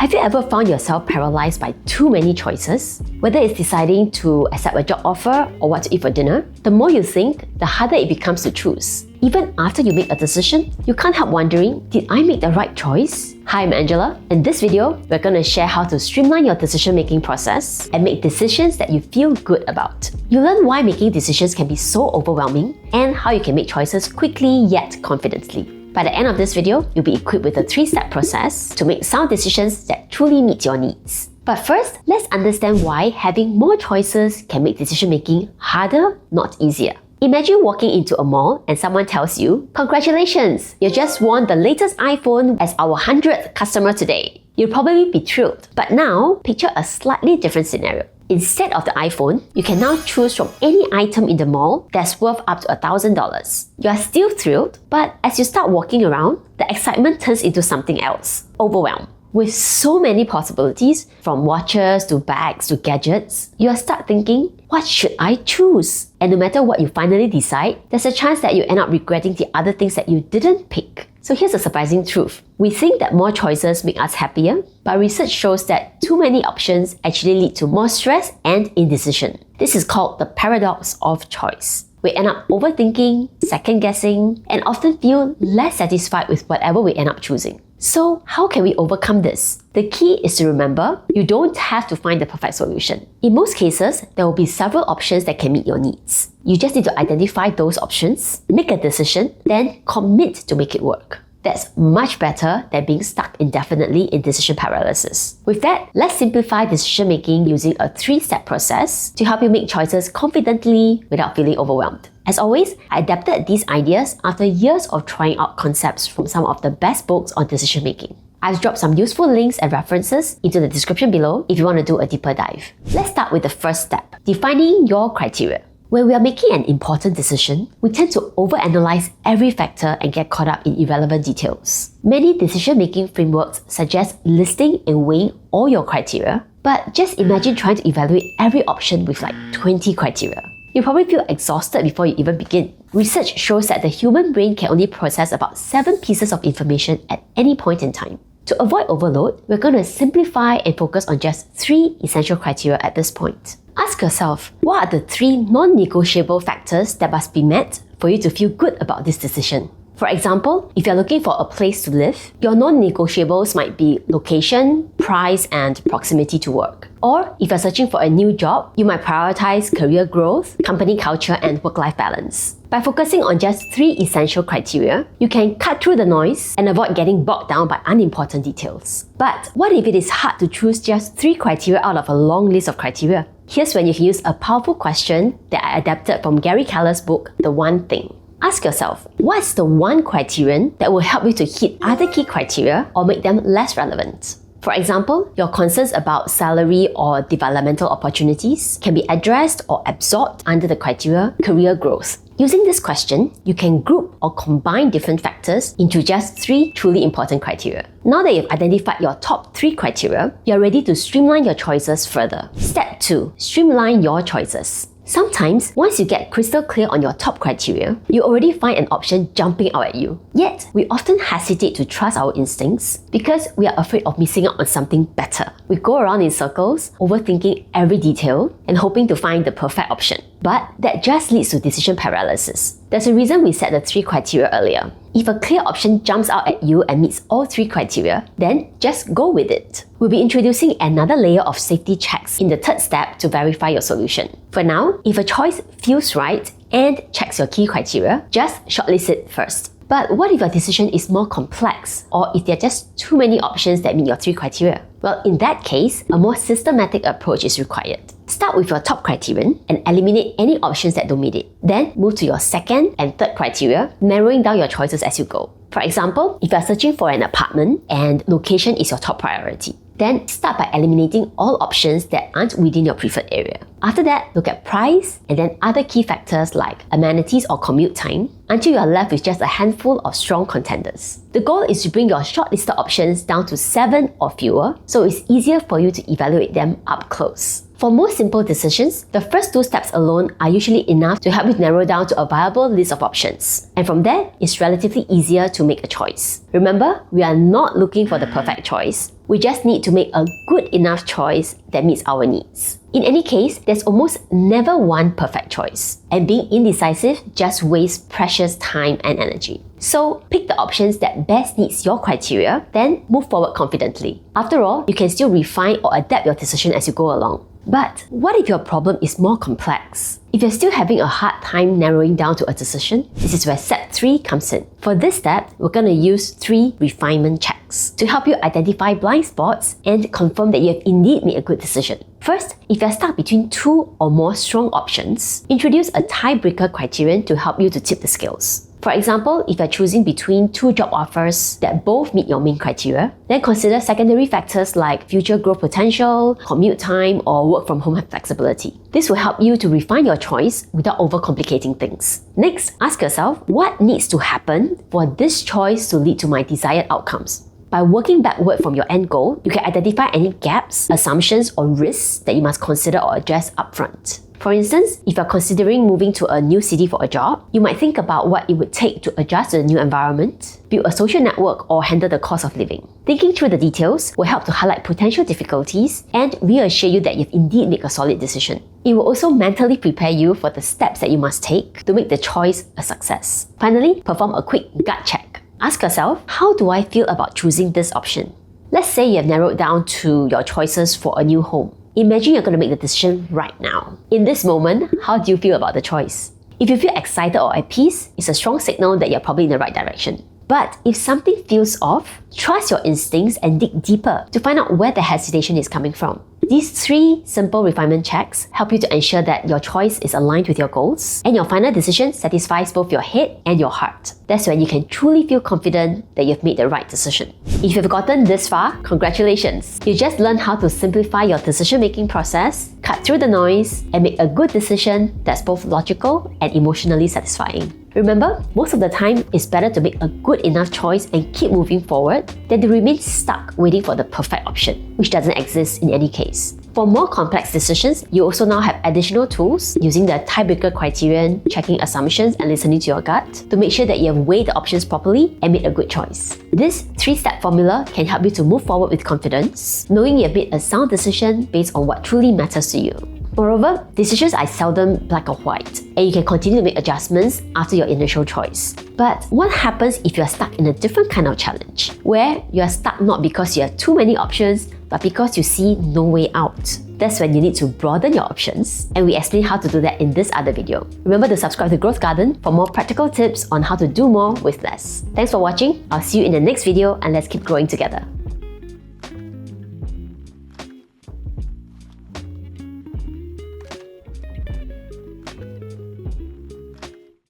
Have you ever found yourself paralyzed by too many choices? Whether it's deciding to accept a job offer or what to eat for dinner, the more you think, the harder it becomes to choose. Even after you make a decision, you can't help wondering, did I make the right choice? Hi, I'm Angela. In this video, we're going to share how to streamline your decision-making process and make decisions that you feel good about. You'll learn why making decisions can be so overwhelming and how you can make choices quickly yet confidently. By the end of this video, you'll be equipped with a 3-step process to make sound decisions that truly meet your needs. But first, let's understand why having more choices can make decision-making harder, not easier. Imagine walking into a mall and someone tells you, "Congratulations, you just won the latest iPhone as our 100th customer today." You'll probably be thrilled. But now, picture a slightly different scenario. Instead of the iPhone, you can now choose from any item in the mall that's worth up to $1,000. You are still thrilled, but as you start walking around, the excitement turns into something else: overwhelm. With so many possibilities, from watches to bags to gadgets, you'll start thinking, what should I choose? And no matter what you finally decide, there's a chance that you end up regretting the other things that you didn't pick. So here's a surprising truth. We think that more choices make us happier, but research shows that too many options actually lead to more stress and indecision. This is called the paradox of choice. We end up overthinking, second-guessing, and often feel less satisfied with whatever we end up choosing. So how can we overcome this? The key is to remember, you don't have to find the perfect solution. In most cases, there will be several options that can meet your needs. You just need to identify those options, make a decision, then commit to make it work. That's much better than being stuck indefinitely in decision paralysis. With that, let's simplify decision-making using a 3-step process to help you make choices confidently without feeling overwhelmed. As always, I adapted these ideas after years of trying out concepts from some of the best books on decision-making. I've dropped some useful links and references into the description below if you want to do a deeper dive. Let's start with the first step, defining your criteria. When we are making an important decision, we tend to overanalyze every factor and get caught up in irrelevant details. Many decision-making frameworks suggest listing and weighing all your criteria, but just imagine trying to evaluate every option with like 20 criteria. You'll probably feel exhausted before you even begin. Research shows that the human brain can only process about 7 pieces of information at any point in time. To avoid overload, we're going to simplify and focus on just 3 essential criteria at this point. Ask yourself, what are the 3 non-negotiable factors that must be met for you to feel good about this decision? For example, if you're looking for a place to live, your non-negotiables might be location, price, and proximity to work. Or if you're searching for a new job, you might prioritize career growth, company culture, and work-life balance. By focusing on just 3 essential criteria, you can cut through the noise and avoid getting bogged down by unimportant details. But what if it is hard to choose just 3 criteria out of a long list of criteria? Here's when you can use a powerful question that I adapted from Gary Keller's book, The One Thing. Ask yourself, what's the one criterion that will help you to hit other key criteria or make them less relevant? For example, your concerns about salary or developmental opportunities can be addressed or absorbed under the criteria career growth. Using this question, you can group or combine different factors into just 3 truly important criteria. Now that you've identified your top 3 criteria, you're ready to streamline your choices further. Step 2. Streamline your choices. Sometimes, once you get crystal clear on your top criteria, you already find an option jumping out at you. Yet, we often hesitate to trust our instincts because we are afraid of missing out on something better. We go around in circles, overthinking every detail and hoping to find the perfect option. But that just leads to decision paralysis. There's a reason we set the 3 criteria earlier. If a clear option jumps out at you and meets all 3 criteria, then just go with it. We'll be introducing another layer of safety checks in the 3rd step to verify your solution. For now, if a choice feels right and checks your key criteria, just shortlist it first. But what if your decision is more complex, or if there are just too many options that meet your 3 criteria? Well, in that case, a more systematic approach is required. Start with your top criterion and eliminate any options that don't meet it. Then move to your 2nd and 3rd criteria, narrowing down your choices as you go. For example, if you're searching for an apartment and location is your top priority, then start by eliminating all options that aren't within your preferred area. After that, look at price and then other key factors like amenities or commute time until you are left with just a handful of strong contenders. The goal is to bring your shortlisted options down to 7 or fewer, so it's easier for you to evaluate them up close. For most simple decisions, the first 2 steps alone are usually enough to help you narrow down to a viable list of options. And from there, it's relatively easier to make a choice. Remember, we are not looking for the perfect choice. We just need to make a good enough choice that meets our needs. In any case, there's almost never one perfect choice, and being indecisive just wastes precious time and energy. So pick the options that best meets your criteria, then move forward confidently. After all, you can still refine or adapt your decision as you go along. But what if your problem is more complex? If you're still having a hard time narrowing down to a decision, this is where step 3 comes in. For this step, we're going to use 3 refinement checks to help you identify blind spots and confirm that you have indeed made a good decision. First, if you're stuck between 2 or more strong options, introduce a tiebreaker criterion to help you to tip the scales. For example, if you're choosing between 2 job offers that both meet your main criteria, then consider secondary factors like future growth potential, commute time, or work from home flexibility. This will help you to refine your choice without overcomplicating things. Next, ask yourself, what needs to happen for this choice to lead to my desired outcomes? By working backward from your end goal, you can identify any gaps, assumptions, or risks that you must consider or address upfront. For instance, if you're considering moving to a new city for a job, you might think about what it would take to adjust to the new environment, build a social network, or handle the cost of living. Thinking through the details will help to highlight potential difficulties and reassure you that you've indeed made a solid decision. It will also mentally prepare you for the steps that you must take to make the choice a success. Finally, perform a quick gut check. Ask yourself, how do I feel about choosing this option? Let's say you have narrowed down to your choices for a new home. Imagine you're going to make the decision right now. In this moment, how do you feel about the choice? If you feel excited or at peace, it's a strong signal that you're probably in the right direction. But if something feels off, trust your instincts and dig deeper to find out where the hesitation is coming from. These 3 simple refinement checks help you to ensure that your choice is aligned with your goals and your final decision satisfies both your head and your heart. That's when you can truly feel confident that you've made the right decision. If you've gotten this far, congratulations! You just learned how to simplify your decision-making process, cut through the noise, and make a good decision that's both logical and emotionally satisfying. Remember, most of the time, it's better to make a good enough choice and keep moving forward than to remain stuck waiting for the perfect option, which doesn't exist in any case. For more complex decisions, you also now have additional tools using the tiebreaker criterion, checking assumptions, and listening to your gut to make sure that you have weighed the options properly and made a good choice. This 3-step formula can help you to move forward with confidence, knowing you have made a sound decision based on what truly matters to you. Moreover, decisions are seldom black or white, and you can continue to make adjustments after your initial choice. But what happens if you are stuck in a different kind of challenge, where you are stuck not because you have too many options, but because you see no way out? That's when you need to broaden your options, and we explain how to do that in this other video. Remember to subscribe to GrowthGarden for more practical tips on how to do more with less. Thanks for watching. I'll see you in the next video, and let's keep growing together.